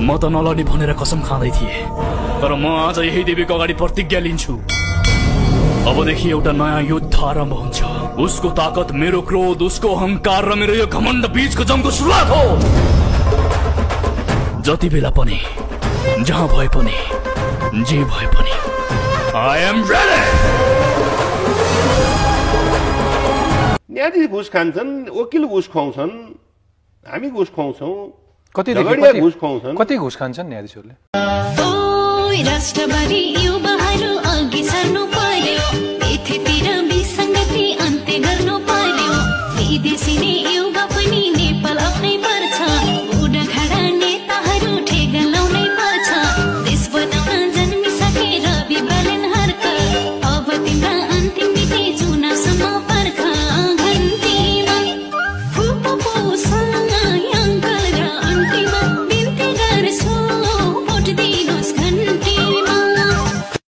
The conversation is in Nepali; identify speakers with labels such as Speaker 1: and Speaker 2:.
Speaker 1: म त नलड्ने भनेर कसम खाँदै थिएँ, तर म आज यही देवीको अगाडि प्रतिज्ञा लिन्छु। अबदेखि एउटा नयाँ युद्ध आरम्भ हुन्छ। उसको ताकत, मेरो क्रोध, उसको अहंकार र मेरो यो घमण्ड बीचको जंगको सुरुवात हो। जति बेला पनि, जहाँ भए पनि, जे भए पनि, I am ready।
Speaker 2: न्यायाधीश घुस खान्छन्, वकिल घुस खुवाउँछन्, हामी घुस खुवाउँछौँ,
Speaker 3: कति घुस खान्छन् न्यायाधीशहरूले?